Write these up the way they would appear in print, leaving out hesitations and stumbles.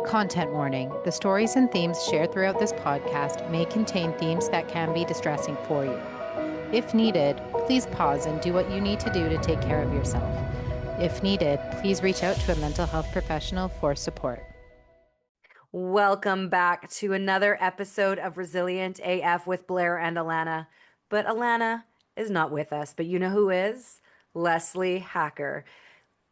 Content warning. The stories and themes shared throughout this podcast may contain themes that can be distressing for you. If needed, please pause and do what you need to do to take care of yourself. If needed, please reach out to a mental health professional for support. Welcome back to another episode of Resilient AF with Blair and Alana. But Alana is not with us, but you know who is? Leslie Hacker.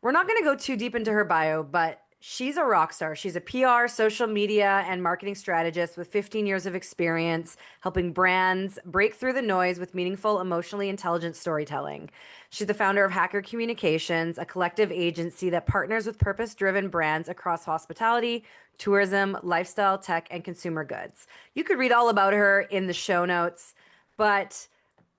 We're not going to go too deep into her bio, but she's a rock star. She's a PR, social media, and marketing strategist with 15 years of experience helping brands break through the noise with meaningful, emotionally intelligent storytelling. She's the founder of Hacker Communications, a collective agency that partners with purpose-driven brands across hospitality, tourism, lifestyle, tech, and consumer goods. You could read all about her in the show notes, but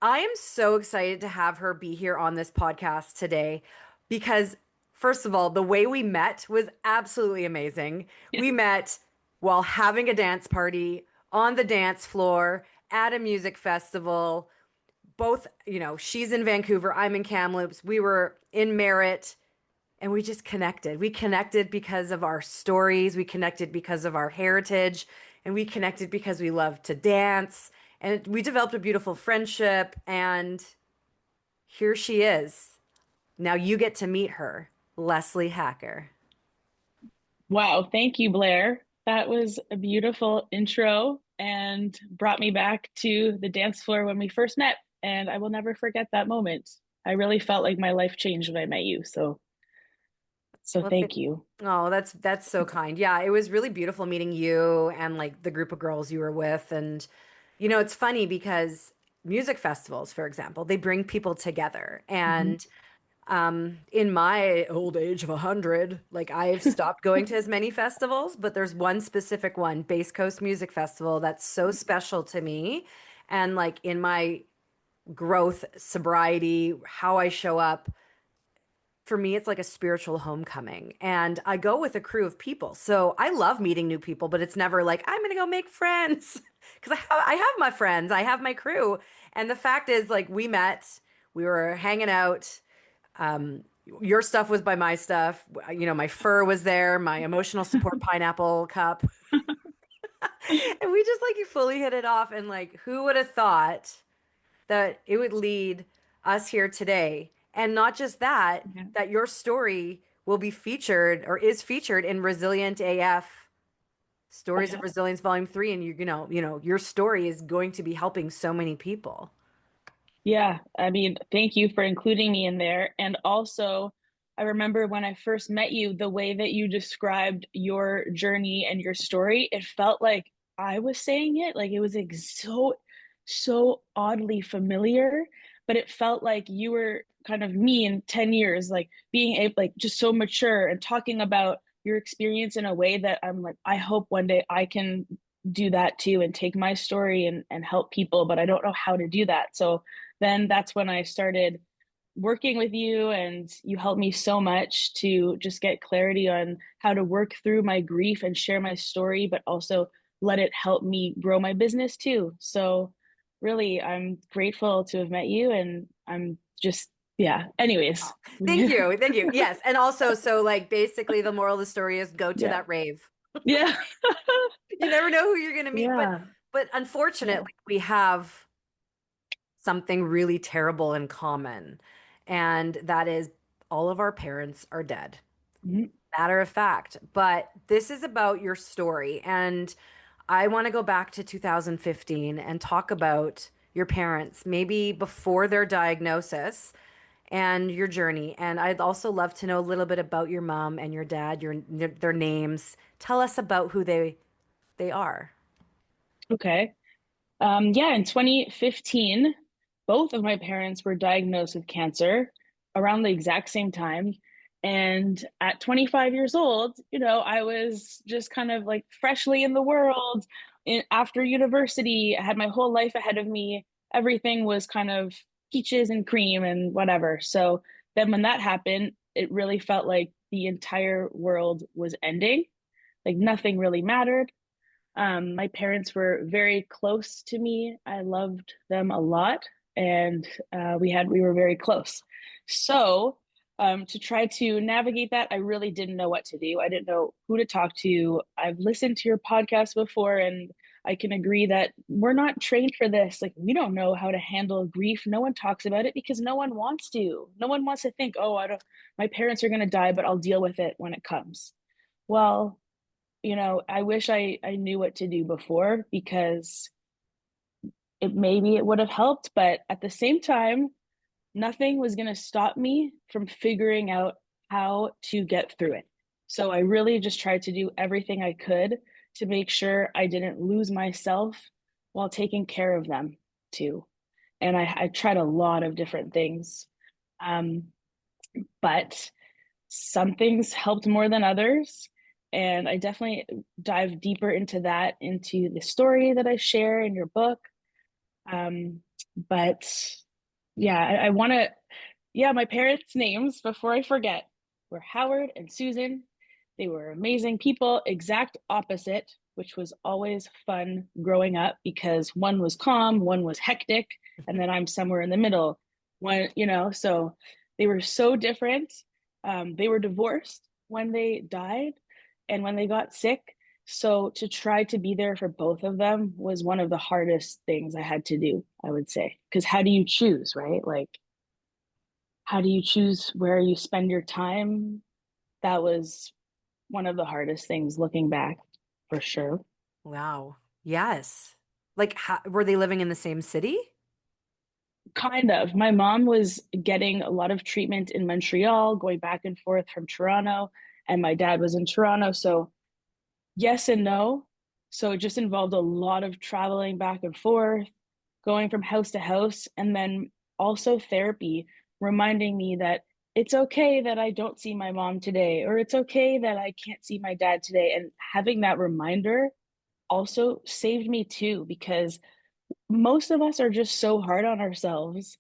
I am so excited to have her be here on this podcast today because first of all, the way we met was absolutely amazing. We met while having a dance party on the dance floor at a music festival. Both, she's in Vancouver, I'm in Kamloops. We were in Merritt and we just connected. We connected because of our stories. We connected because of our heritage, and we connected because we love to dance. And we developed a beautiful friendship, and here she is. Now you get to meet her. Leslie Hacker. Wow, thank you, Blair. That was a beautiful intro and brought me back to the dance floor when we first met. And I will never forget that moment. I really felt like my life changed when I met you. So Well, thank you. Oh, that's so kind. Yeah, it was really beautiful meeting you and like the group of girls you were with. And it's funny because music festivals, for example, they bring people together. And in my old age of 100, like I've stopped going to as many festivals, but there's one specific one, Base Coast Music Festival, that's so special to me. And like in my growth, sobriety, how I show up, for me, it's like a spiritual homecoming. And I go with a crew of people. So I love meeting new people, but it's never like, I'm going to go make friends. Because I have my friends, I have my crew. And the fact is, like, we met, we were hanging out. Your stuff was by my stuff. My fur was there, my emotional support pineapple cup. And we just like fully hit it off. And like, who would have thought that it would lead us here today? And not just that, that your story will be featured or is featured in Resilient AF Stories of Resilience Volume 3. And your story is going to be helping so many people. Yeah, I mean, thank you for including me in there. And also, I remember when I first met you, the way that you described your journey and your story, it felt like I was saying it. Like it was like so oddly familiar, but it felt like you were kind of me in 10 years, like being able, like just so mature and talking about your experience in a way that I'm like, I hope one day I can do that too and take my story and help people, but I don't know how to do that. So then that's when I started working with you, and you helped me so much to just get clarity on how to work through my grief and share my story, but also let it help me grow my business too. So really, I'm grateful to have met you, and I'm just, yeah. Anyways. Thank you. Thank you. Yes. And also, so like basically the moral of the story is go to Yeah. that rave. Yeah. You never know who you're going to meet. Yeah. But unfortunately, we have something really terrible in common. And that is all of our parents are dead. Matter of fact. But this is about your story. And I want to go back to 2015 and talk about your parents, maybe before their diagnosis and your journey. And I'd also love to know a little bit about your mom and your dad, their names. Tell us about who they are. Okay. Yeah, in 2015, both of my parents were diagnosed with cancer around the exact same time. And at 25 years old, I was just kind of like freshly in the world after university. I had my whole life ahead of me. Everything was kind of peaches and cream and whatever. So then when that happened, it really felt like the entire world was ending. Like nothing really mattered. My parents were very close to me. I loved them a lot, and we were very close. So to try to navigate that. I really didn't know what to do. I didn't know who to talk to. I've listened to your podcast before, and I can agree that we're not trained for this. Like, we don't know how to handle grief. No one talks about it because no one wants to. No one wants to think, oh, I don't, my parents are going to die, but I'll deal with it when it comes. Well, I wish I knew what to do before, because maybe it would have helped, but at the same time, nothing was going to stop me from figuring out how to get through it. So I really just tried to do everything I could to make sure I didn't lose myself while taking care of them too. And I tried a lot of different things. Um, but some things helped more than others. And I definitely dive deeper into that, into the story that I share in your book. But yeah, I want to, yeah, my parents' names, before I forget, were Howard and Susan. They were amazing people, exact opposite, which was always fun growing up, because one was calm, one was hectic, and then I'm somewhere in the middle. So they were so different. They were divorced when they died and when they got sick. So to try to be there for both of them was one of the hardest things I had to do, I would say. Because how do you choose, right? Like, how do you choose where you spend your time? That was one of the hardest things looking back, for sure. Wow. Yes. Like, were they living in the same city? Kind of. My mom was getting a lot of treatment in Montreal, going back and forth from Toronto, and my dad was in Toronto. So, yes and no. So, it just involved a lot of traveling back and forth, going from house to house, and then also therapy, reminding me that it's okay that I don't see my mom today, or it's okay that I can't see my dad today. And having that reminder also saved me too, because most of us are just so hard on ourselves.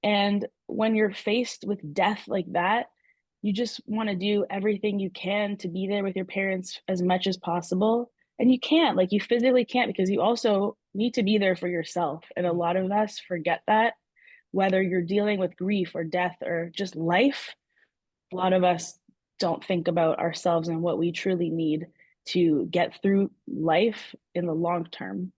And when you're faced with death like that, you just want to do everything you can to be there with your parents as much as possible. And you can't, like, you physically can't, because you also need to be there for yourself. And a lot of us forget that, whether you're dealing with grief or death or just life. A lot of us don't think about ourselves and what we truly need to get through life in the long term.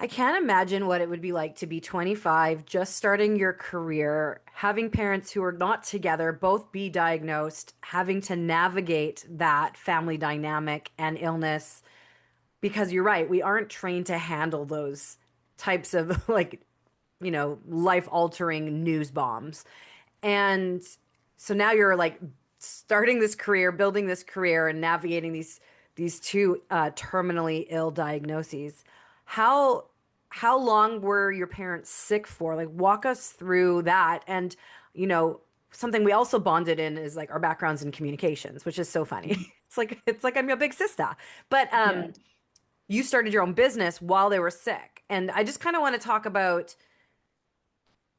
I can't imagine what it would be like to be 25, just starting your career, having parents who are not together, both be diagnosed, having to navigate that family dynamic and illness. Because you're right, we aren't trained to handle those types of like, life altering news bombs. And so now you're like starting this career, building this career, and navigating these two terminally ill diagnoses. How how long were your parents sick for? Like, walk us through that. And something we also bonded in is like our backgrounds in communications, which is so funny. It's like I'm your big sister. But Yeah. you started your own business while they were sick, and I just kind of want to talk about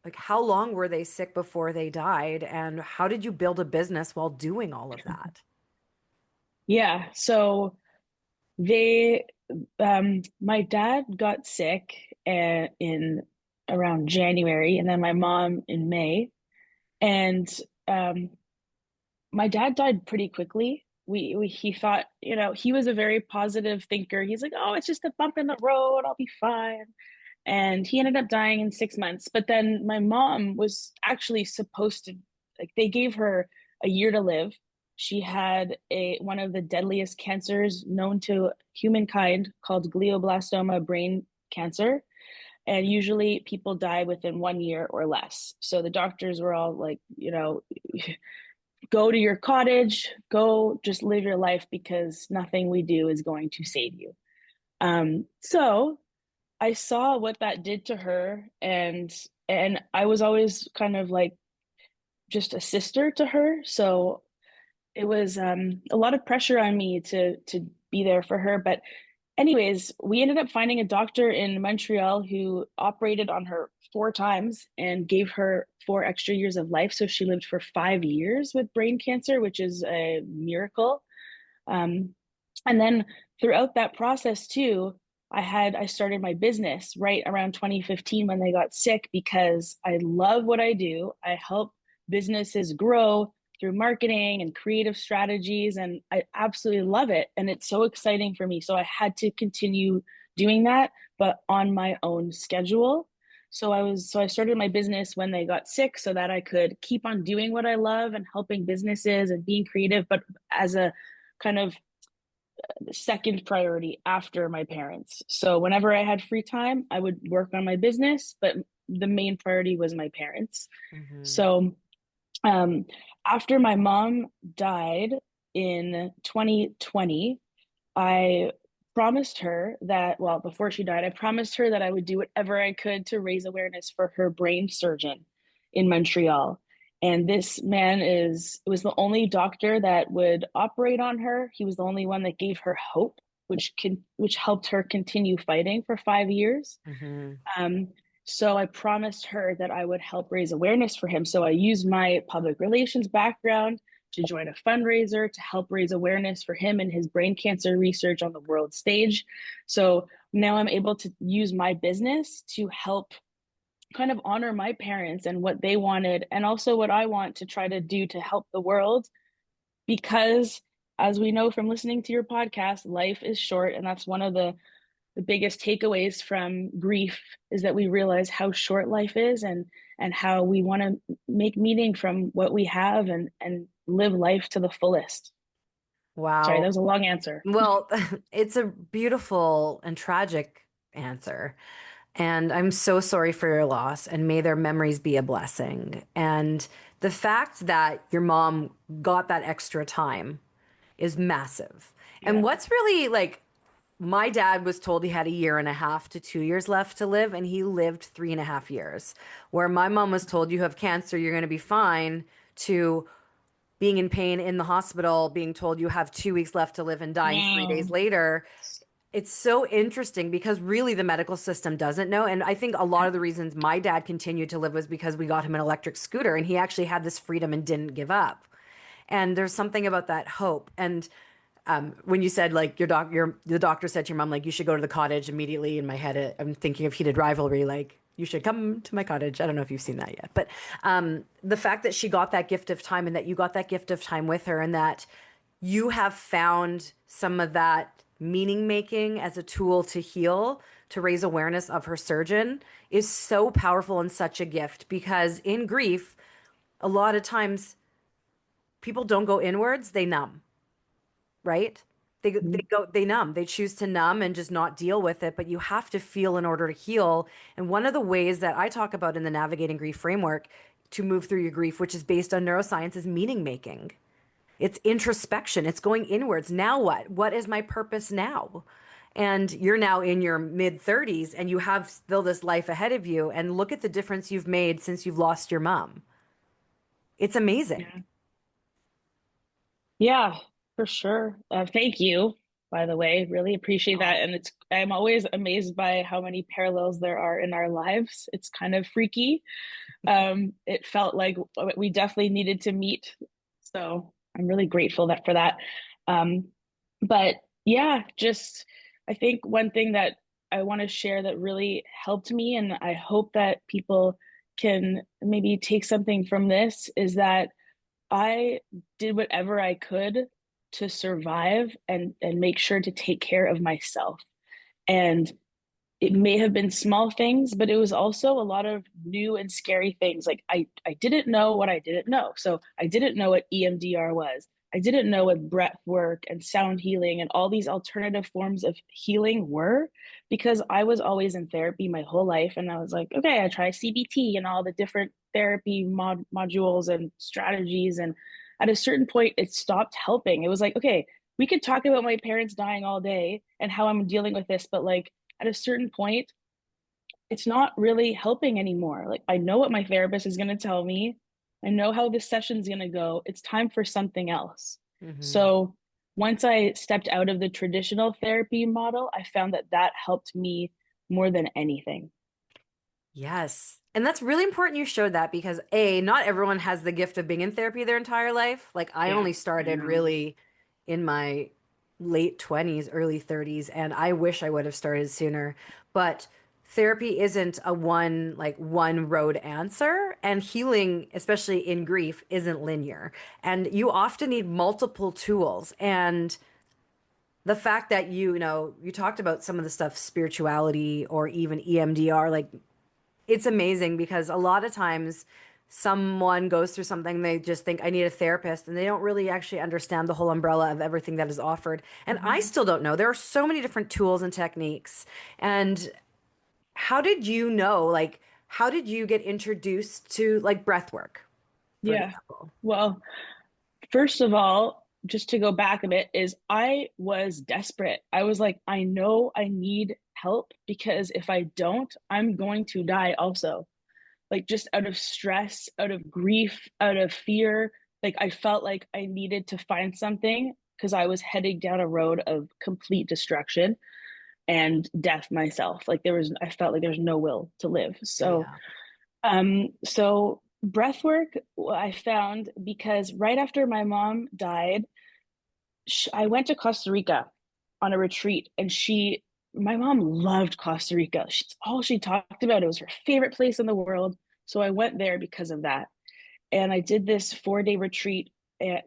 like how long were they sick before they died, and how did you build a business while doing all of that? Yeah. So they, my dad got sick in around January, and then my mom in May. And um, my dad died pretty quickly. He thought, he was a very positive thinker. He's like, oh, it's just a bump in the road. I'll be fine. And he ended up dying in 6 months. But then my mom was actually supposed to, like, they gave her a year to live. She had one of the deadliest cancers known to humankind, called glioblastoma brain cancer. And usually people die within 1 year or less. So the doctors were all like, go to your cottage, go just live your life, because nothing we do is going to save you. So I saw what that did to her, and I was always kind of like just a sister to her. So it was a lot of pressure on me to be there for her. But anyways, we ended up finding a doctor in Montreal who operated on her 4 times and gave her 4 extra years of life. So she lived for 5 years with brain cancer, which is a miracle. Um, and then throughout that process too, I started my business right around 2015 when they got sick, because I love what I do. I help businesses grow through marketing and creative strategies. And I absolutely love it. And it's so exciting for me. So I had to continue doing that, but on my own schedule. So I started my business when they got sick so that I could keep on doing what I love and helping businesses and being creative, but as a kind of second priority after my parents. So whenever I had free time, I would work on my business, but the main priority was my parents. Mm-hmm. So um, after my mom died in 2020, I promised her that, well, before she died, I promised her that I would do whatever I could to raise awareness for her brain surgeon in Montreal. And this man was the only doctor that would operate on her. He was the only one that gave her hope, which helped her continue fighting for 5 years. Mm-hmm. Um, so I promised her that I would help raise awareness for him. So I used my public relations background to join a fundraiser to help raise awareness for him and his brain cancer research on the world stage. So now I'm able to use my business to help kind of honor my parents and what they wanted, and also what I want to try to do to help the world. Because as we know from listening to your podcast, life is short. And that's one of the biggest takeaways from grief, is that we realize how short life is, and how we want to make meaning from what we have, and live life to the fullest. Sorry, that Wow. was a long answer. Well, it's a beautiful and tragic answer. And I'm so sorry for your loss, and may their memories be a blessing. And the fact that your mom got that extra time is massive. And Yeah. what's really like, my dad was told he had a year and a half to 2 years left to live, and he lived 3.5 years. Where my mom was told, you have cancer, you're going to be fine, to being in pain in the hospital, being told you have 2 weeks left to live and dying 3 days Wow. later. It's so interesting because really the medical system doesn't know. And I think a lot of the reasons my dad continued to live was because we got him an electric scooter and he actually had this freedom and didn't give up. And there's something about that hope. And when you said like the doctor said to your mom, like, you should go to the cottage immediately, in my head, I'm thinking of Heated Rivalry, like, you should come to my cottage. I don't know if you've seen that yet, but the fact that she got that gift of time and that you got that gift of time with her, and that you have found some of that meaning making as a tool to heal, to raise awareness of her surgeon, is so powerful and such a gift. Because in grief, a lot of times people don't go inwards, they numb, right? They numb. They choose to numb and just not deal with it, but you have to feel in order to heal. And one of the ways that I talk about in the Navigating Grief framework to move through your grief, which is based on neuroscience, is meaning making. It's introspection. It's going inwards. Now what? What is my purpose now? And you're now in your mid 30s and you have still this life ahead of you. And look at the difference you've made since you've lost your mom. It's amazing. Yeah. Yeah, for sure. Thank you, by the way. Really appreciate that. And I'm always amazed by how many parallels there are in our lives. It's kind of freaky. It felt like we definitely needed to meet. So I'm really grateful for that. Um, but yeah, just I think one thing that I want to share that really helped me, and I hope that people can maybe take something from this, is that I did whatever I could to survive, and make sure to take care of myself. And it may have been small things, but it was also a lot of new and scary things. Like I didn't know what I didn't know. So I didn't know what EMDR was. I didn't know what breath work and sound healing and all these alternative forms of healing were, because I was always in therapy my whole life. And I was like, okay, I try CBT and all the different therapy modules and strategies. And at a certain point, it stopped helping. It was like, okay, we could talk about my parents dying all day and how I'm dealing with this, but like, at a certain point, it's not really helping anymore. Like, I know what my therapist is going to tell me. I know how this session's going to go. It's time for something else. Hmm. So, once I stepped out of the traditional therapy model, I found that that helped me more than anything. Yes. And that's really important you showed that, because A, not everyone has the gift of being in therapy their entire life. Like, I Yeah, only I started know. really in my late 20s, early 30s, and I wish I would have started sooner. But therapy isn't a one road answer, and healing, especially in grief, isn't linear. And you often need multiple tools. And the fact that you talked about some of the stuff, spirituality or even EMDR, like it's amazing because a lot of times someone goes through something, they just think, I need a therapist, and they don't really actually understand the whole umbrella of everything that is offered. And I still don't know. There are so many different tools and techniques. And how did you know, like, how did you get introduced to like breath work, for Yeah. example? Well, first of all, just to go back a bit, is I was desperate. I was like, I know I need help because if I don't, I'm going to die also. Like just out of stress, out of grief, out of fear. Like I felt like I needed to find something because I was heading down a road of complete destruction and death myself. I felt like there was no will to live. Yeah. So breath work I found because right after my mom died, I went to Costa Rica on a retreat, and my mom loved Costa Rica. All she talked about, it was her favorite place in the world. So I went there because of that. And I did this 4-day retreat,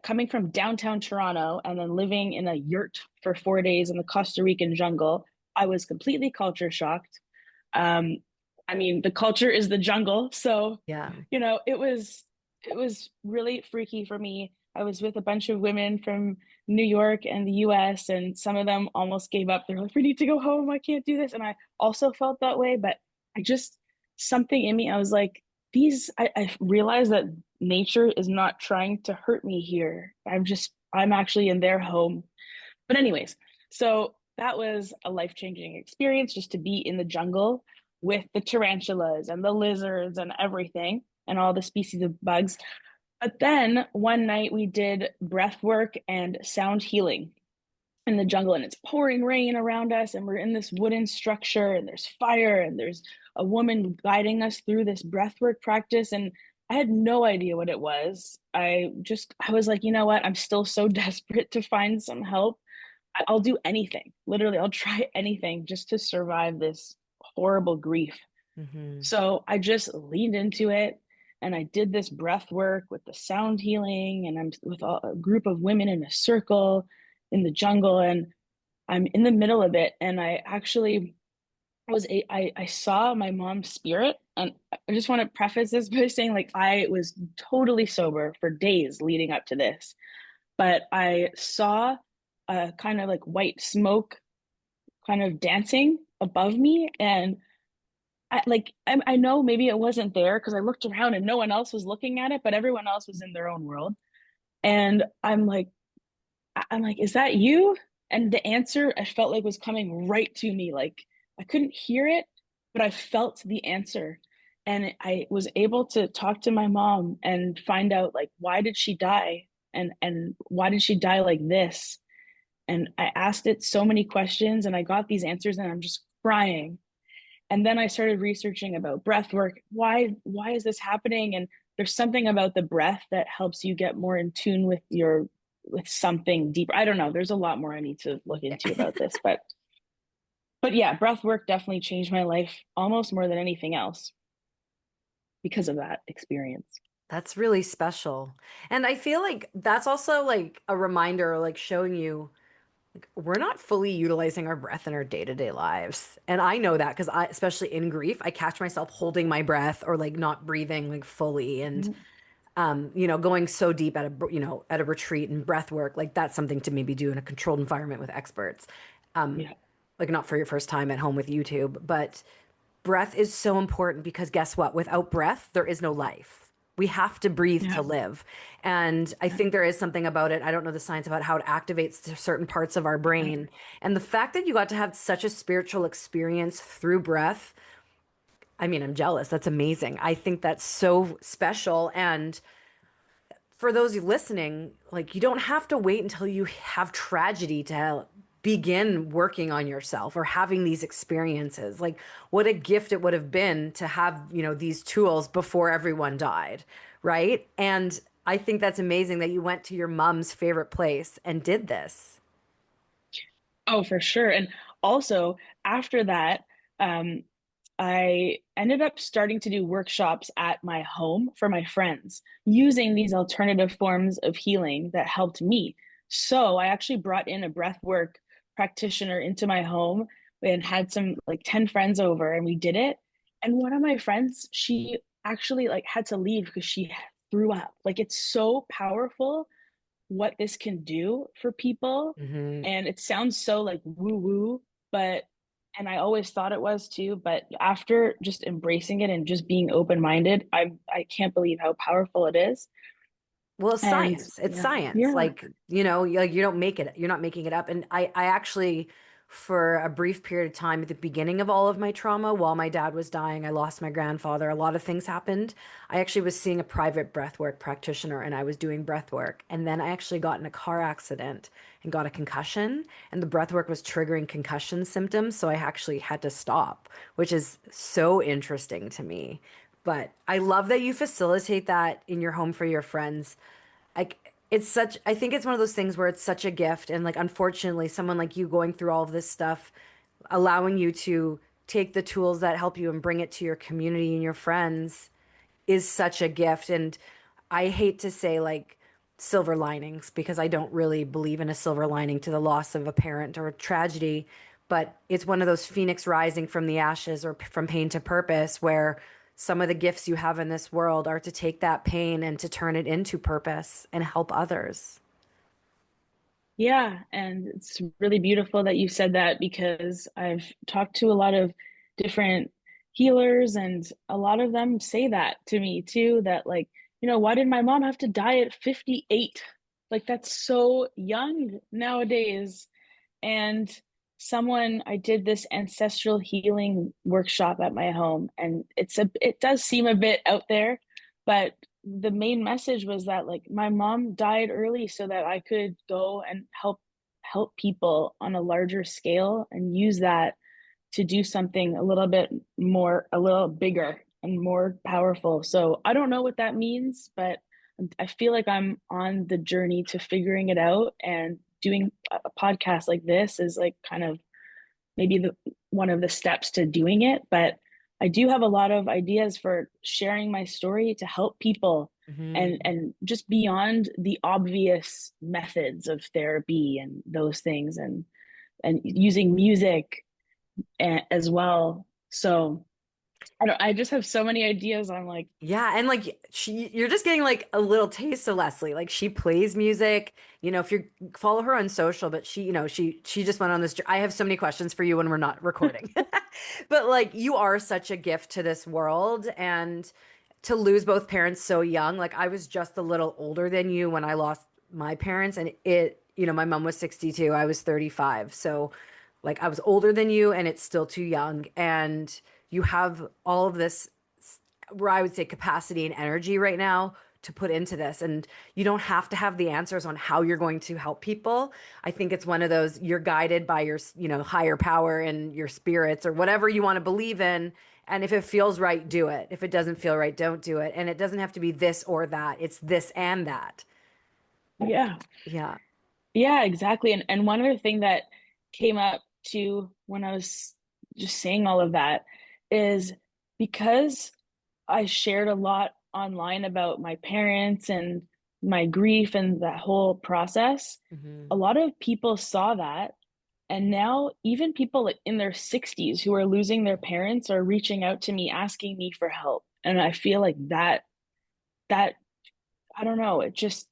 coming from downtown Toronto and then living in a yurt for 4 days in the Costa Rican jungle. I was completely culture shocked. Um, I mean, the culture is the jungle, so Yeah. it was really freaky for me. I was with a bunch of women from New York and the US, and some of them almost gave up. They're like, we need to go home. I can't do this. And I also felt that way, but I just, something in me, I was like, I realized that nature is not trying to hurt me here. I'm actually in their home. But, anyways, so that was a life changing experience just to be in the jungle with the tarantulas and the lizards and everything and all the species of bugs. But then one night we did breath work and sound healing in the jungle, and it's pouring rain around us, and we're in this wooden structure, and there's fire, and there's a woman guiding us through this breathwork practice. And I had no idea what it was. I was like, you know what? I'm still so desperate to find some help. I'll do anything. Literally, I'll try anything just to survive this horrible grief. Hmm. So I just leaned into it, and I did this breath work with the sound healing, and I'm with a group of women in a circle in the jungle, and I'm in the middle of it. And I actually I saw my mom's spirit. And I just want to preface this by saying, like, I was totally sober for days leading up to this, but I saw a kind of like white smoke kind of dancing above me. And I know maybe it wasn't there because I looked around and no one else was looking at it, but everyone else was in their own world. And I'm like, is that you? And the answer I felt like was coming right to me. Like I couldn't hear it, but I felt the answer. And I was able to talk to my mom and find out, like, why did she die? And why did she die like this? And I asked it so many questions, and I got these answers, and I'm just crying. And then I started researching about breath work. Why is this happening? And there's something about the breath that helps you get more in tune with something deeper. I don't know. There's a lot more I need to look into about this, but yeah, breath work definitely changed my life almost more than anything else because of that experience. That's really special. And I feel like that's also like a reminder, like showing you we're not fully utilizing our breath in our day-to-day lives. And I know that because especially in grief, I catch myself holding my breath or like not breathing like fully. And Mhm. going so deep at a retreat and breath work, like that's something to maybe do in a controlled environment with experts. Um, Yeah. like not for your first time at home with YouTube, but breath is so important because guess what? Without breath, there is no life. We have to breathe to Yeah. live. And I Yeah. think there is something about it. I don't know the science about how it activates certain parts of our Yeah. brain. And the fact that you got to have such a spiritual experience through breath, I mean, I'm jealous. That's amazing. I think that's so special. And for those of you listening, like you don't have to wait until you have tragedy to begin working on yourself or having these experiences. Like what a gift it would have been to have, these tools before everyone died, right? And I think that's amazing that you went to your mom's favorite place and did this. Oh, for sure. And also after that, um, I ended up starting to do workshops at my home for my friends using these alternative forms of healing that helped me. So I actually brought in a breathwork practitioner into my home and had some like 10 friends over and we did it. And one of my friends, she actually like had to leave because she threw up. Like it's so powerful what this can do for people. Hmm. And it sounds so like woo woo, but, and I always thought it was too, but after just embracing it and just being open minded, I can't believe how powerful it is. Well, And science. It's yeah, science. yeah, Like, like you don't make it, you're not making it up. And I actually, for a brief period of time at the beginning of all of my trauma, while my dad was dying, I lost my grandfather, a lot of things happened. I actually was seeing a private breathwork practitioner and I was doing breathwork. And then I actually got in a car accident and got a concussion. And the breathwork was triggering concussion symptoms. So I actually had to stop, which is so interesting to me. But I love that you facilitate that in your home for your friends. Like it's such, I think it's one of those things where it's such a gift. And like, unfortunately, someone like you going through all of this stuff, allowing you to take the tools that help you and bring it to your community and your friends is such a gift. And I hate to say like silver linings because I don't really believe in a silver lining to the loss of a parent or a tragedy, but it's one of those phoenix rising from the ashes or from pain to purpose where some of the gifts you have in this world are to take that pain and to turn it into purpose and help others. yeah. And it's really beautiful that you said that because I've talked to a lot of different healers and a lot of them say that to me too, that like, why did my mom have to die at 58? Like that's so young nowadays. And I did this ancestral healing workshop at my home, and it does seem a bit out there, but the main message was that like my mom died early so that I could go and help people on a larger scale and use that to do something a little bit more, a little bigger and more powerful. So I don't know what that means, but I feel like I'm on the journey to figuring it out, and doing a podcast like this is like kind of maybe the one of the steps to doing it. But I do have a lot of ideas for sharing my story to help people, and Hmm. just beyond the obvious methods of therapy and those things, and using music as well. So I just have so many ideas. I'm like, Yeah, and like you're just getting like a little taste of Leslie. Like she plays music, if you follow her on social, but she just went on this. I have so many questions for you when we're not recording. But like you are such a gift to this world, and to lose both parents so young. Like I was just a little older than you when I lost my parents, and my mom was 62, I was 35. So like I was older than you and it's still too young, and you have all of this where I would say capacity and energy right now to put into this. And you don't have to have the answers on how you're going to help people. I think it's one of those you're guided by your, higher power and your spirits or whatever you want to believe in. And if it feels right, do it. If it doesn't feel right, don't do it. And it doesn't have to be this or that. It's this and that. yeah, Yeah. yeah, exactly. And one other thing that came up too when I was just saying all of that is because I shared a lot online about my parents and my grief and that whole process. Hmm. A lot of people saw that. And now, even people like in their 60s who are losing their parents are reaching out to me asking me for help. And I feel like that, I don't know, it just,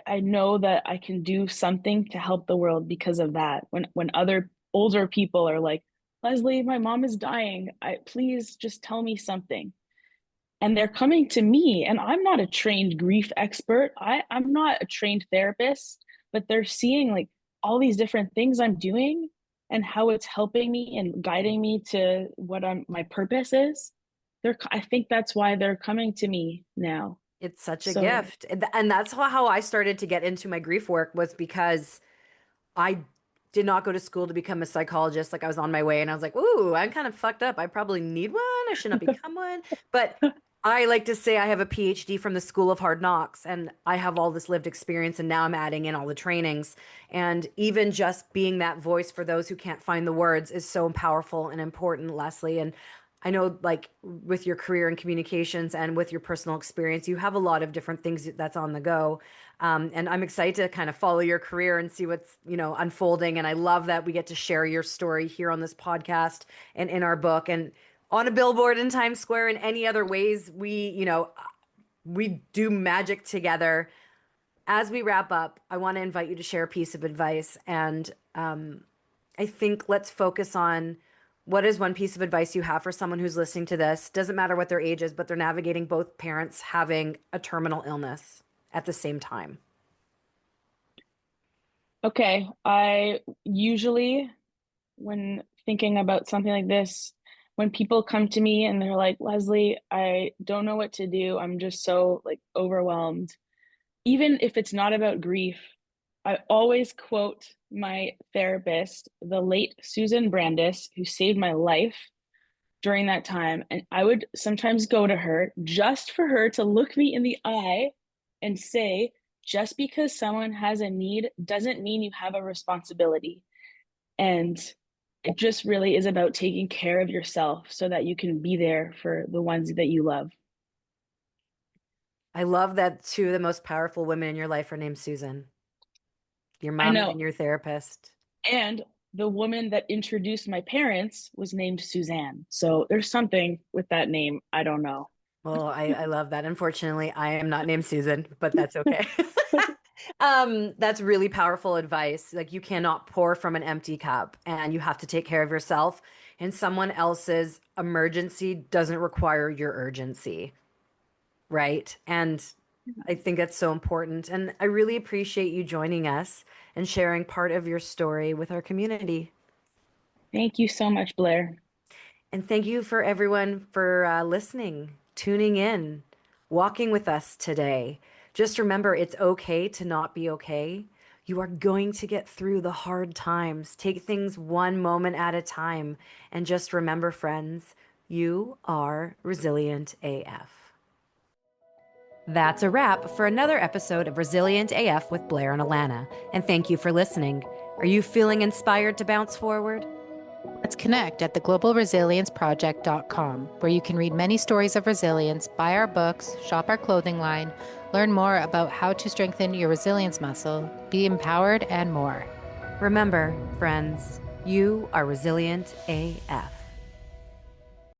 I know that I can do something to help the world because of that. When other older people are like, Leslie, my mom is dying. Please just tell me something, and they're coming to me, and I'm not a trained grief expert. I'm not a trained therapist, but they're seeing like all these different things I'm doing and how it's helping me and guiding me to what my purpose is. I think that's why they're coming to me now. It's such a So gift. And that's how I started to get into my grief work, was because I did not go to school to become a psychologist. Like I was on my way and I was like, ooh, I'm kind of fucked up. I probably need one. I should not become one. But I like to say I have a PhD from the School of Hard Knocks, and I have all this lived experience, and now I'm adding in all the trainings. And even just being that voice for those who can't find the words is so powerful and important, Leslie. And I know, like, with your career in communications and with your personal experience, you have a lot of different things that's on the go. And I'm excited to kind of follow your career and see what's, unfolding. And I love that we get to share your story here on this podcast and in our book and on a billboard in Times Square and any other ways we do magic together. As we wrap up, I want to invite you to share a piece of advice. And I think let's focus on what is one piece of advice you have for someone who's listening to this. Doesn't matter what their age is, but they're navigating both parents having a terminal illness at the same time. Okay, I usually, when thinking about something like this, when people come to me and they're like, Leslie, I don't know what to do. I'm just so like overwhelmed. Even if it's not about grief, I always quote my therapist, the late Susan Brandis, who saved my life during that time. And I would sometimes go to her just for her to look me in the eye and say, just because someone has a need doesn't mean you have a responsibility. And it just really is about taking care of yourself so that you can be there for the ones that you love. I love that two of the most powerful women in your life are named Susan, your I mom know. and your therapist. And the woman that introduced my parents was named Suzanne. So there's something with that name. I don't know. Well, I love that. Unfortunately, I am not named Susan, but that's okay. That's really powerful advice. Like, you cannot pour from an empty cup and you have to take care of yourself. And someone else's emergency doesn't require your urgency, right? And I think that's so important. And I really appreciate you joining us and sharing part of your story with our community. Thank you so much, Blair. And thank you for everyone for listening, tuning in, walking with us today. Just remember, it's okay to not be okay. You are going to get through the hard times. Take things one moment at a time. And just remember, friends, you are resilient AF. That's a wrap for another episode of Resilient AF with Blair and Alana. And thank you for listening. Are you feeling inspired to bounce forward? Let's connect at theglobalresilienceproject.com, where you can read many stories of resilience, buy our books, shop our clothing line, learn more about how to strengthen your resilience muscle, be empowered, and more. Remember, friends, you are resilient AF.